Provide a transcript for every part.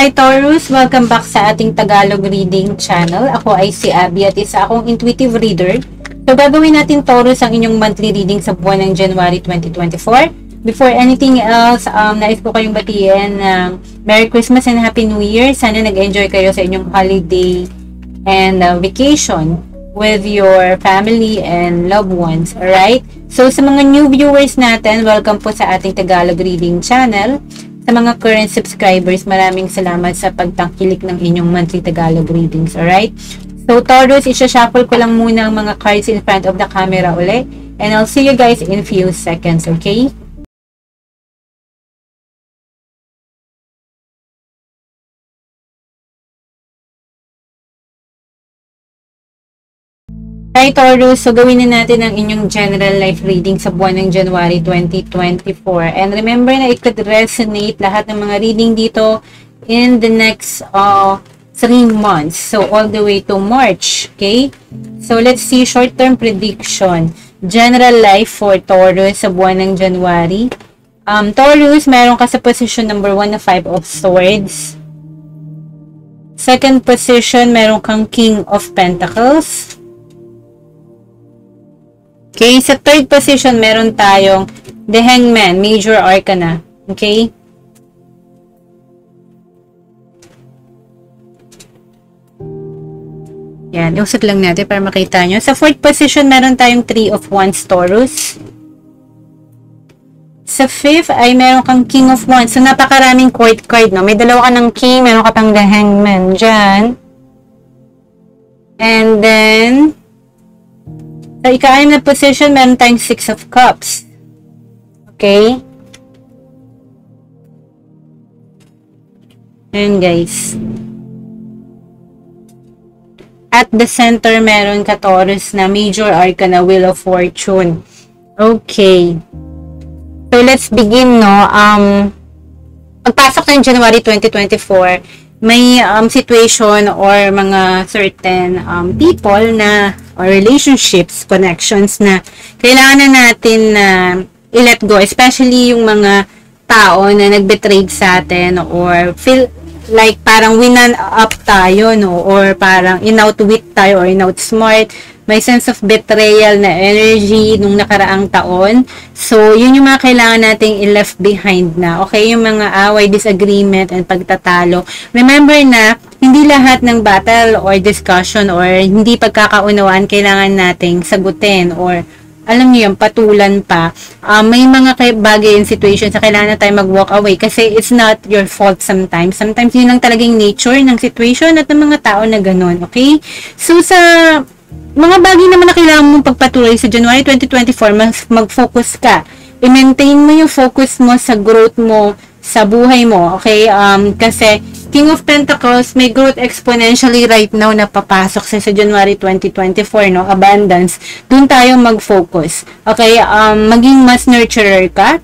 Hi Taurus! Welcome back sa ating Tagalog reading channel. Ako ay si Abby at isa akong intuitive reader. So gagawin natin Taurus ang inyong monthly reading sa buwan ng January 2024. Before anything else, nais ko kayong batiin ng Merry Christmas and Happy New Year. Sana nag-enjoy kayo sa inyong holiday and vacation with your family and loved ones. Alright? So sa mga new viewers natin, welcome po sa ating Tagalog reading channel. Sa mga current subscribers, maraming salamat sa pagtangkilik ng inyong monthly Tagalog readings, alright? So, Taurus, isa-shuffle ko lang muna ang mga cards in front of the camera uli. And I'll see you guys in few seconds, okay? Hi Taurus, so gawin na natin ang inyong general life reading sa buwan ng January 2024. And remember na it could resonate lahat ng mga reading dito in the next 3 months. So all the way to March, okay? So let's see short-term prediction. General life for Taurus sa buwan ng January. Taurus, meron ka sa position number 1 na 5 of Swords. Second position, meron kang King of Pentacles. Okay, sa third position, meron tayong The Hangman, Major Arcana. Okay? Yan, usap lang natin para makita nyo. Sa fourth position, meron tayong 3 of Wands, Taurus. Sa fifth, ay meron kang King of Wands. So, napakaraming court card, no? May dalawa ka ng King, meron ka pang The Hangman dyan. And then, sa ika-anim na position, meron tayong 6 of Cups. Okay? Ayan, guys. At the center, meron ka Taurus na Major Arcana, Wheel of Fortune. Okay. So, let's begin, no? Pagpasok ng January 2024, may situation or mga certain people na or relationships, connections na kailangan na natin na i-let go, especially yung mga tao na nag-betray sa atin or feel like parang winan up tayo, no? Or parang in-outwit tayo or in-outsmart. May sense of betrayal na energy nung nakaraang taon. So, yun yung mga kailangan nating i-left behind na. Okay? Yung mga away, disagreement, and pagtatalo. Remember na, hindi lahat ng battle or discussion or hindi pagkakaunawaan kailangan nating sagutin or alam niyo yung patulan pa. May mga bagay and situations na kailangan na tayo mag-walk away kasi it's not your fault sometimes. Sometimes yun lang talagang nature ng situation at ng mga tao na ganun. Okay? So, sa mga bagay naman na kailangan mong pagpatuloy sa January 2024, mag-focus ka. I-maintain mo yung focus mo sa growth mo, sa buhay mo, okay? Kasi King of Pentacles, may growth exponentially right now na papasok sa January 2024, no? Abundance. Doon tayo mag-focus. Okay? Maging mas nurturer ka,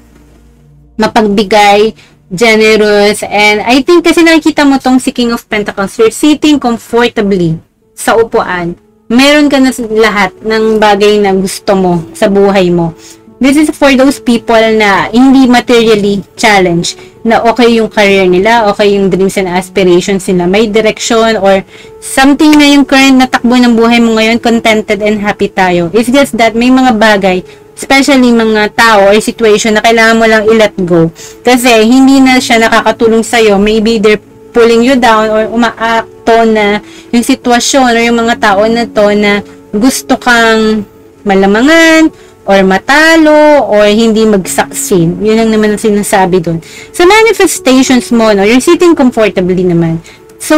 mapagbigay, generous, and I think kasi nakikita mo tong si King of Pentacles, you're sitting comfortably sa upuan. Meron ka na lahat ng bagay na gusto mo sa buhay mo. This is for those people na hindi materially challenged, na okay yung career nila, okay yung dreams and aspirations nila, may direction or something na yung current na takbo ng buhay mo ngayon, contented and happy tayo. It's just that may mga bagay, especially mga tao or situation na kailangan mo lang i-let go. Kasi hindi na siya nakakatulong sa'yo. Maybe they're pulling you down or umaakto na yung sitwasyon or yung mga tao na to na gusto kang malamangan or matalo or hindi mag-succeed. Yun lang naman ang sinasabi dun. Sa manifestations mo, no, you're sitting comfortably naman. So,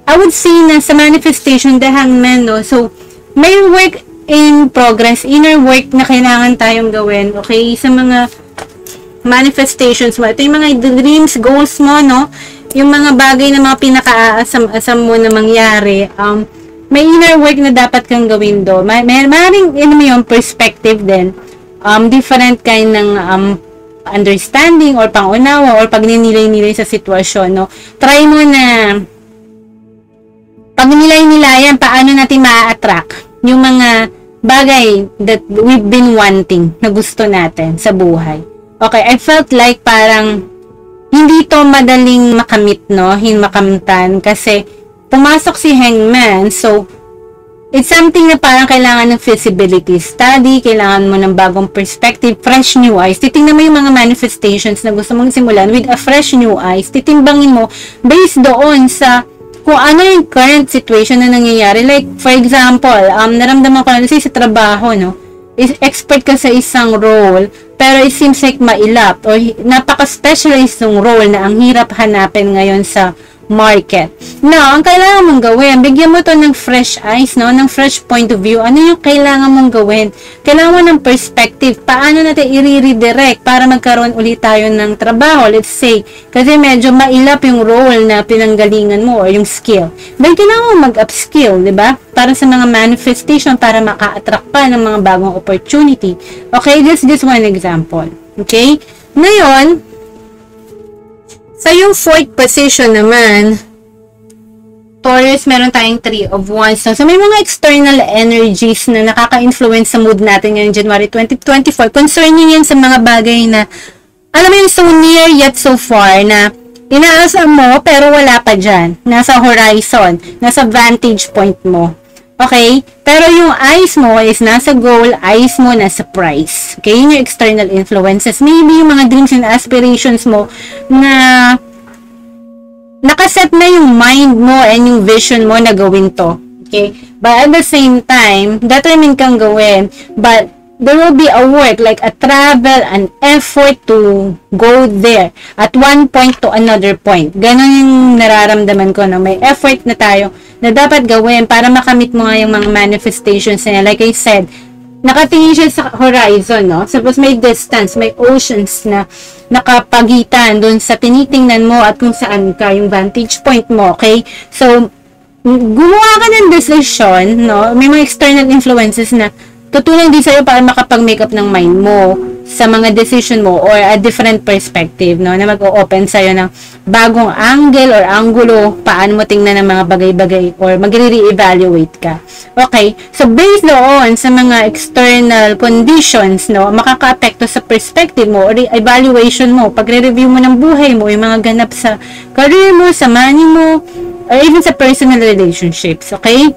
I would say na sa manifestation, the Hangman, no, so, may work in progress, inner work na kailangan tayong gawin, okay, sa mga manifestations mo. Ito yung mga dreams, goals mo, no, yung mga bagay na mga pinaka-asam-asam mo na mangyari, may inner work na dapat kang gawin do. Maraming yung perspective din, different kind ng understanding or pangunawa or pagninilay-nilay sa sitwasyon, no? Try mo na pag nilay-nilayan, paano natin ma-attract yung mga bagay that we've been wanting na gusto natin sa buhay. Okay, I felt like parang hindi to madaling makamit, no? Hindi makamtan kasi pumasok si Hangman. So, it's something na parang kailangan ng feasibility study, kailangan mo ng bagong perspective, fresh new eyes. Titingnan mo yung mga manifestations na gusto mong simulan with a fresh new eyes. Titimbangin mo based doon sa kung ano yung current situation na nangyayari. Like, for example, naramdaman ko na sa trabaho, no? Expert ka sa isang role, pero it seems like mailap or napaka-specialized yung role na ang hirap hanapin ngayon sa market. Now, ang kailangan mong gawin, bigyan mo to ng fresh eyes, no? Ng fresh point of view. Ano yung kailangan mong gawin? Kailangan mo ng perspective. Paano natin i-redirect para magkaroon ulit tayo ng trabaho? Let's say, kasi medyo mailap yung role na pinanggalingan mo or yung skill. Then, kailangan mo mag-upskill, di ba? Para sa mga manifestation, para maka-attract pa ng mga bagong opportunity. Okay, this is just one example. Okay? Ngayon, sa yung fourth position naman, Taurus, meron tayong 3 of Wands. So, may mga external energies na nakaka-influence sa mood natin ngayong January 2024. Concerning yan sa mga bagay na, alam mo yung so near yet so far na inaasa mo pero wala pa dyan. Nasa horizon, nasa vantage point mo. Okay? Pero yung eyes mo is nasa goal, eyes mo nasa prize. Okay? Yun yung external influences. Maybe yung mga dreams and aspirations mo na nakaset na yung mind mo and yung vision mo na gawin to. Okay? But at the same time, determined kang gawin. But there will be a work, like a travel, an effort to go there at one point to another point. Ganon yung nararamdaman ko, no? May effort na tayo na dapat gawin para makamit mo nga yung mga manifestations niya. Like I said, nakatingin siya sa horizon, no? Suppose may distance, may oceans na nakapagitan dun sa tinitingnan mo at kung saan ka, yung vantage point mo, okay? So, gumawa ka ng decision, no? May mga external influences na tutulong din sa'yo para makapag-make up ng mind mo sa mga decision mo or a different perspective, no? Na mag-o-open sa'yo ng bagong angle or angulo, paano mo tingnan ng mga bagay-bagay or magre-re-evaluate ka. Okay? So, based doon sa mga external conditions, no? Makaka-apekto sa perspective mo or evaluation mo, pagre-review mo ng buhay mo, yung mga ganap sa career mo, sa money mo, or even sa personal relationships. Okay?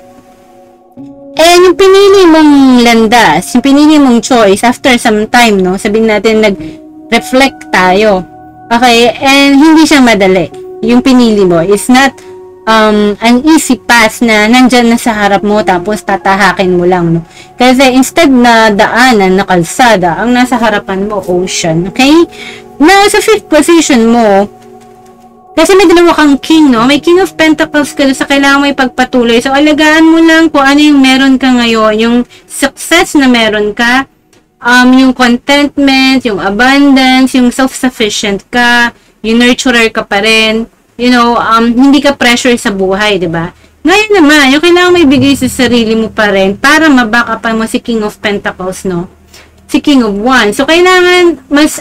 And yung pinili mong landas, yung pinili mong choice, after some time, no, sabihin natin, nag-reflect tayo. Okay? And hindi siya madali. Yung pinili mo is not an easy path na nandyan na sa harap mo tapos tatahakin mo lang, no? Kasi instead na daanan, na kalsada, ang nasa harapan mo, ocean. Okay? Now, sa fifth position mo, kasi may dalawa kang king, no? May King of Pentacles ka sa kailangan mo ipagpatuloy. So, alagaan mo lang kung ano yung meron ka ngayon. Yung success na meron ka, yung contentment, yung abundance, yung self-sufficient ka, yung nurturer ka pa rin, you know, hindi ka pressure sa buhay, di ba? Ngayon naman, yung kailangan mo ibigay sa sarili mo pa rin para mabackupan mo si King of Pentacles, no? Si King of Wands. So, kailangan mas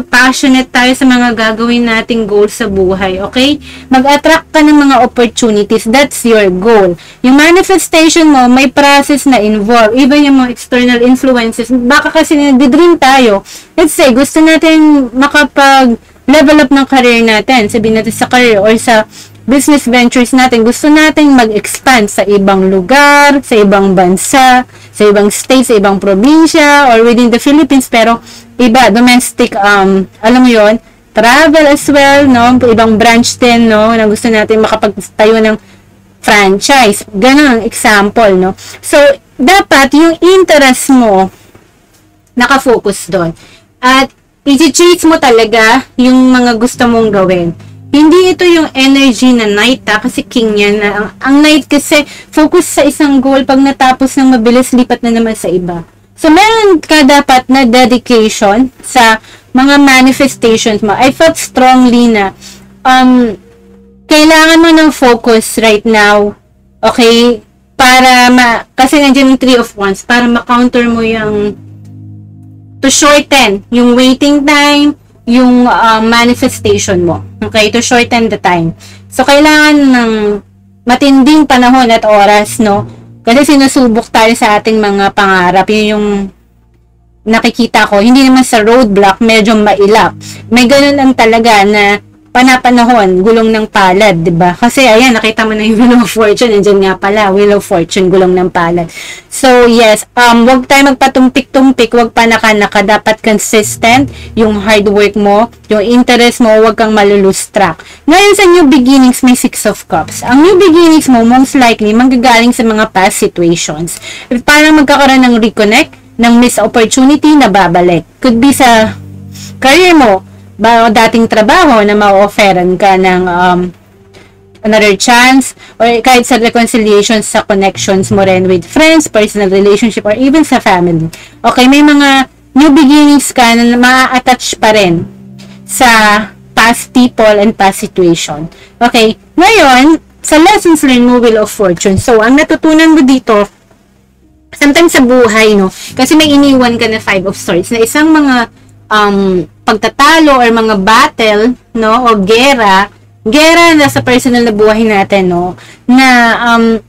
passionate tayo sa mga gagawin nating goals sa buhay, okay? Mag-attract ka ng mga opportunities. That's your goal. Yung manifestation mo, may process na involved. Even yung mga external influences. Baka kasi nag-dream tayo. Let's say, gusto natin makapag-level up ng career natin. Sabihin natin sa career or sa business ventures natin, gusto natin mag-expand sa ibang lugar, sa ibang bansa, sa ibang state, sa ibang probinsya, or within the Philippines, pero iba, domestic, alam mo yon, travel as well, no? Ibang branch din, no? Na gusto natin makapagtayo ng franchise. Ganun ang example, no? So, dapat yung interest mo nakafocus doon. At i-chase mo talaga yung mga gusto mong gawin. Hindi ito yung energy na night, kasi king yan. Ang night kasi, focus sa isang goal, pag natapos ng mabilis, lipat na naman sa iba. So, meron ka dapat na dedication sa mga manifestations mo. I felt strongly na, kailangan mo ng focus right now, okay? Para kasi nandiyan yung 3 of Wands, para ma-counter mo yung, to shorten yung waiting time, yung manifestation mo. Okay? To shorten the time. So, kailangan ng matinding panahon at oras, no? Kasi sinusubok tayo sa ating mga pangarap. Yun yung nakikita ko, hindi naman sa roadblock, medyo mailap. May ganun lang talaga na panapanahon, gulong ng palad, di ba? Kasi, ayan, nakita mo na yung Wheel of Fortune, andyan nga pala, Wheel of Fortune, gulong ng palad. So, yes, wag tayo magpatumpik-tumpik, wag panaka-naka, dapat consistent, yung hard work mo, yung interest mo, wag kang malulose track. Ngayon, sa new beginnings, may 6 of Cups. Ang new beginnings mo, most likely, manggagaling sa mga past situations. If parang magkakaroon ng reconnect, ng missed opportunity na babalik. Could be sa career mo, ba dating trabaho na ma-offeran ka ng another chance, or kahit sa reconciliation sa connections mo rin with friends, personal relationship, or even sa family. Okay, may mga new beginnings ka na ma-attach pa rin sa past people and past situation. Okay, ngayon, sa lessons learned mo, Wheel of Fortune. So, ang natutunan mo dito, sometimes sa buhay, no, kasi may iniwan ka na 5 of Swords, na isang mga pagtatalo or mga battle, no, o gera na sa personal na buhay natin, no, na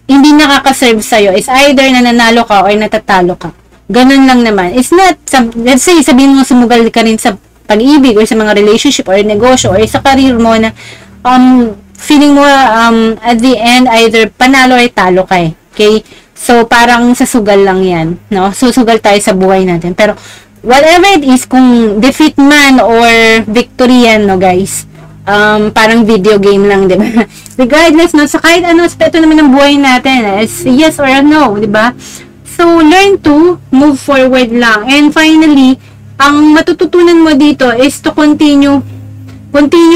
hindi nakaka-serve sa'yo is either nananalo ka or natatalo ka. Ganun lang naman. It's not, let's say, sabihin mo sumugal ka rin sa pag-ibig or sa mga relationship or negosyo or sa career mo na feeling mo at the end either panalo or talo ka eh. Okay? So, parang sa sugal lang yan, no? Susugal tayo sa buhay natin. Pero, whatever it is, kung defeat man or victory yan, no, guys, parang video game lang, di ba? Regardless, no, sa kahit ano aspekto naman ng buhay natin, it's yes or no, di ba? So, learn to move forward lang. And finally, ang matututunan mo dito is to continue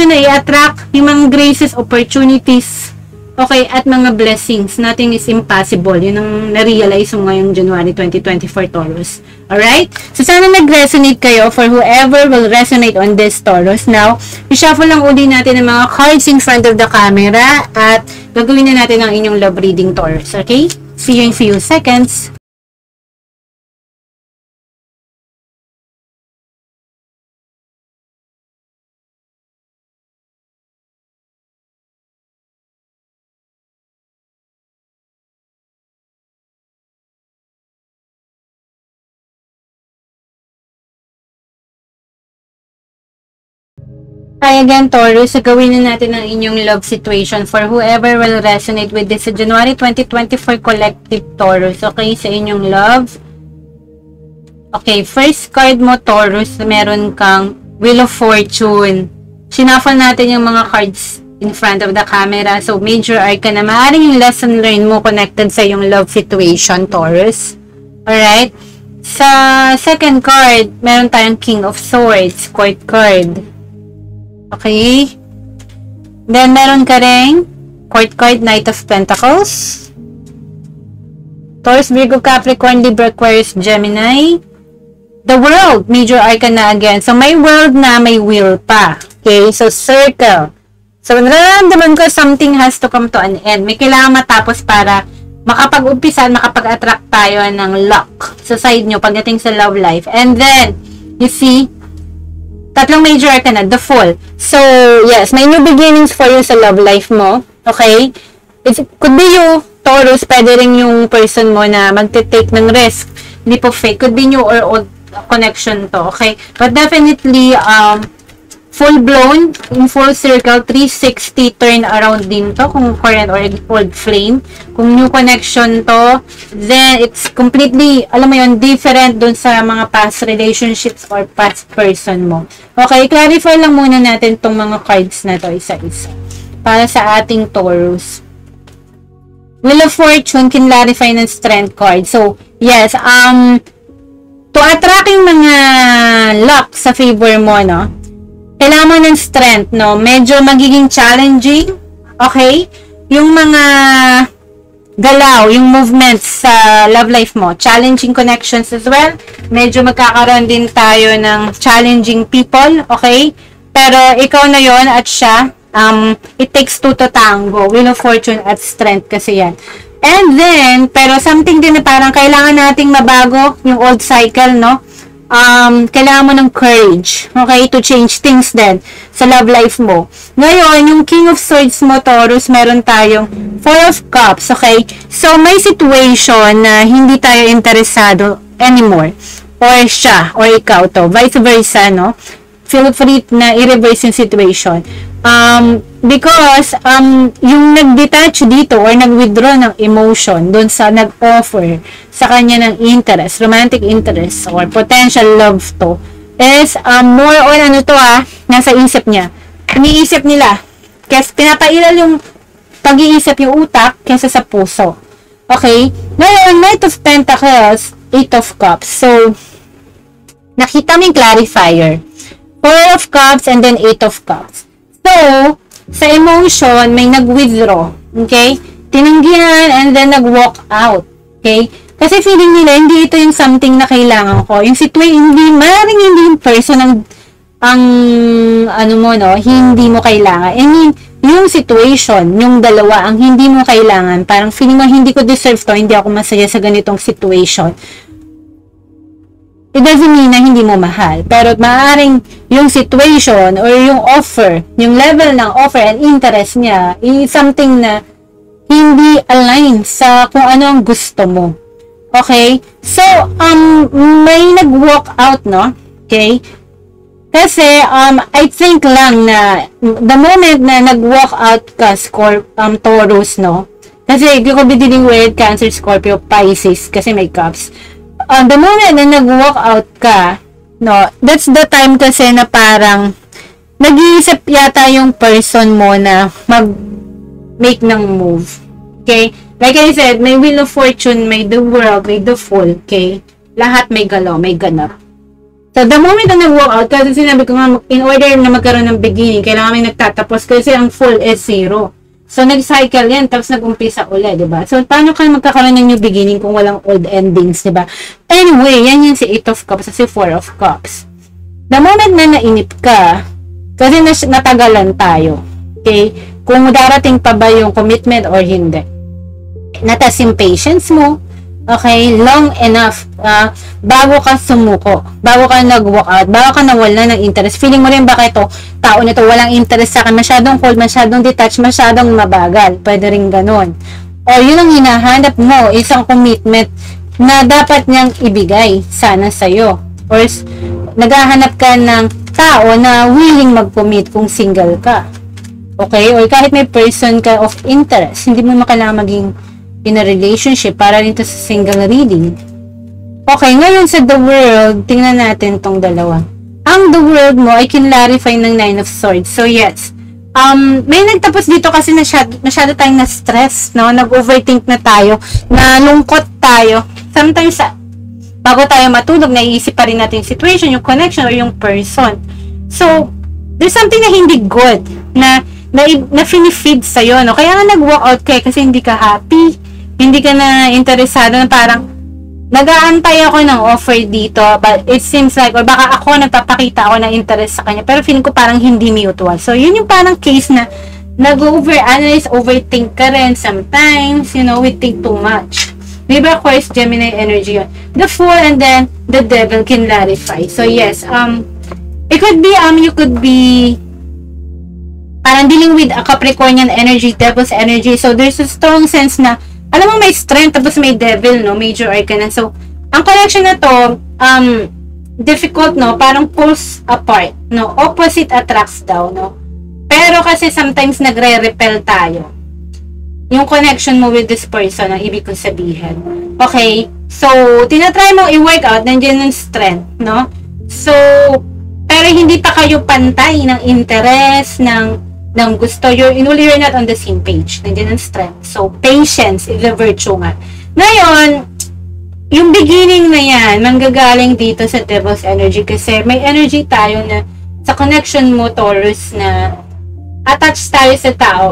na i-attract yung mga graces, opportunities, okay, at mga blessings. Nothing is impossible. Yun ang na-realize mo ngayong January 2024, Taurus. Alright? So, sana nag-resonate kayo for whoever will resonate on this, Taurus. Now, i-shuffle lang uli natin ang mga cards in front of the camera at gagawin na natin ang inyong love reading, Taurus. Okay? See you in few seconds. Hi again, Taurus. So, gawin na natin ang inyong love situation for whoever will resonate with this sa January 2024 collective, Taurus. Okay, sa inyong love. Okay, first card mo, Taurus, meron kang Wheel of Fortune. Shuffle natin yung mga cards in front of the camera. So, major arcana. Maaaring yung lesson learned mo connected sa yung love situation, Taurus. Alright? Sa second card, meron tayong King of Swords, court card. Okay. Then, meron ka rin court card, Knight of Pentacles. Taurus, Virgo, Capricorn, Libra, Aquarius, Gemini. The World, major arcana again. So, may world na, may wheel pa. Okay. So, circle. So, nararamdaman ko something has to come to an end. May kailangan matapos para makapag-umpisan, makapag-attract tayo ng luck sa side nyo pagdating sa love life. And then, you see, tatlong major arcana, the Fool. So, yes, may new beginnings for you sa love life mo. Okay? It could be you, Taurus, pwede rin yung person mo na magte-take ng risk. Hindi po fake. Could be new or old connection to. Okay? But definitely, full-blown, in full circle, 360 turn around din to, kung current or old flame. Kung new connection to, then it's completely, alam mo yun, different dun sa mga past relationships or past person mo. Okay, clarify lang muna natin tong mga cards na to isa-isa. Para sa ating Taurus. Wheel of Fortune, clarify ng Strength card. So, yes, to attract yung mga luck sa favor mo, no? Kailangan mo ng strength, no? Medyo magiging challenging, okay? Yung mga galaw, yung movements sa love life mo, challenging connections as well. Medyo magkakaroon din tayo ng challenging people, okay? Pero ikaw na yon at siya, it takes two to tango. Wheel of Fortune at strength kasi yan. And then, pero something din na parang kailangan nating mabago yung old cycle, no? Kailangan mo ng courage, okay, to change things then sa love life mo. Ngayon, yung King of Swords mo, Taurus, meron tayong Four of Cups, okay? So, may situation na hindi tayo interesado anymore. or siya, or ikaw to. Vice versa, no? Feel free na i-reverse yung situation. Because, yung nag-detach dito or nag-withdraw ng emotion dun sa nag-offer sa kanya ng interest, romantic interest, or potential love to, is, more on ano to nasa isip niya. Iniisip nila. Kasi pinapailal yung pag-iisip yung utak kaysa sa puso. Okay? Ngayon, Knight of Pentacles, Eight of Cups. So, nakita mo yung clarifier. Four of Cups and then Eight of Cups. So, sa emotion, may nag-withdraw. Okay? Tinanggihan and then nag-walk out. Okay? Kasi feeling nila, hindi ito yung something na kailangan ko. Yung situation, maaaring hindi yung person ang ano mo, no? Hindi mo kailangan. I mean, yung situation, yung dalawa, ang hindi mo kailangan, parang feeling mo, hindi ko deserve to, hindi ako masaya sa ganitong situation. It doesn't mean na hindi mo mahal. Pero maaaring yung situation or yung offer, yung level ng offer and interest niya is something na hindi align sa kung ano ang gusto mo. Okay? So, may nag-walk out, no? Okay? Kasi, I think lang na the moment na nag-walk out ka, Taurus, no? Kasi, you could be dealing with Cancer, Scorpio, Pisces, kasi may cups. The moment na nag-walk out ka, no? That's the time kasi na parang nag-iisip yata yung person mo na mag-make ng move. Okay? Like I said, may Wheel of Fortune, may the World, may the Fool. Okay? Lahat may galaw, may ganap. So, the moment na nag-walk out, kasi sinabi ko nga, in order na magkaroon ng beginning, kailangan may nagtatapos kasi ang full is 0. So, nag-cycle yan, tapos nag-umpisa ulit, diba? So, paano ka magkakaroon ng new beginning kung walang old endings, diba? Anyway, yan yung si 8 of Cups, si 4 of Cups. The moment na nainip ka, kasi natagalan tayo, okay? Kung darating pa ba yung commitment or hindi. Natas yung patience mo, okay, long enough bago ka sumuko, bago ka nag-walk out, bago ka nawala ng interest. Feeling mo rin baka ito, tao nito walang interest sa akin, masyadong cold, masyadong detached, masyadong mabagal. Pwede rin ganun. O yun ang hinahanap mo, isang commitment na dapat niyang ibigay sana sa'yo. Or naghahanap ka ng tao na willing mag-commit kung single ka. Okay? Or kahit may person ka of interest, hindi mo makailangan maging in a relationship para rin to sa single reading. Okay, ngayon sa The World, tingnan natin tong dalawa. Ang The World mo ay kinlarify ng Nine of Swords. So yes, may nagtapos dito kasi masyado tayong na-stress, no? Nag-overthink na tayo, nalungkot tayo. Sometimes, bago tayo matulog, naiisip pa rin natin yung situation, yung connection, or yung person. So, there's something na hindi good, na finifeed sa'yo, no? Kaya nga nag-walk out ka kasi hindi ka happy, hindi ka na interesado, na parang nag-aantay ako ng offer dito, but it seems like, or baka ako nagpapakita ako ng interest sa kanya, pero feeling ko parang hindi mutual. So, yun yung parang case na nag-overanalyze, overthink ka rin sometimes, you know, we think too much. Diba, of course, Gemini energy yun. The Fool and then the Devil can clarify. So, yes, it could be, you could be parang dealing with a Capricornian energy, Devil's energy. So, there's a strong sense na alam mo, may strength, tapos may devil, no? Major arcana. So, ang connection na to, difficult, no? Parang pulls apart, no? Opposite attracts daw, no? Pero kasi sometimes nagre-repel tayo. Yung connection mo with this person, ang ibig kong sabihin. Okay? So, tinatry mo i-work out, nandiyan yung strength, no? So, pero hindi pa kayo pantay ng interest, ng gusto, you're not on the same page. Nandiyan ang strength. So, patience is a virtue nga. Ngayon, yung beginning na yan, manggagaling dito sa Devil's energy kasi may energy tayo na sa connection mo, Taurus, na attached tayo sa tao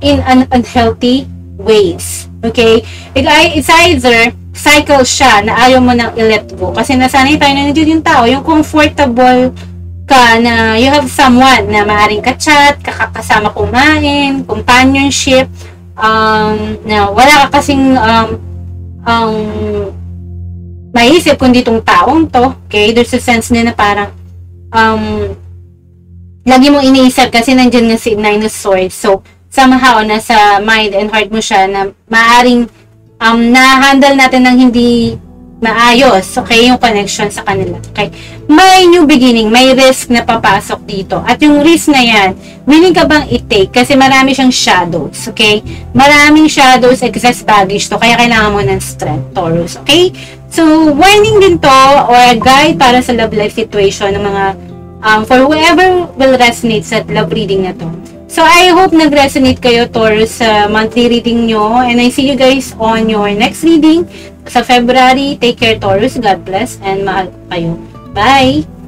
in unhealthy ways. Okay? It's either cycle siya na ayaw mo nang i-let go kasi nasanay tayo na nandiyan yung tao, yung comfortable ka na you have someone na maaaring ka-chat, kakasama kumain, companionship, na wala ka kasing maisip kundi itong taong to. Okay? There's a sense na parang lagi mong iniisip kasi nandiyan nga si Nine of Swords. So, somehow, nasa mind and heart mo siya na maaaring na-handle natin ng hindi maayos, okay, yung connection sa kanila, okay? May new beginning, may risk na papasok dito. At yung risk na yan, willing ka bang i-take? Kasi marami siyang shadows, okay? Maraming shadows, excess baggage to, kaya kailangan mo ng strength, Taurus, okay? So, warning din to, or a guide para sa love life situation ng mga, for whoever will resonate sa love reading na to. So, I hope nag-resonate kayo, Taurus, sa monthly reading nyo. And I see you guys on your next reading sa February. Take care, Taurus. God bless and mahal kayo. Bye!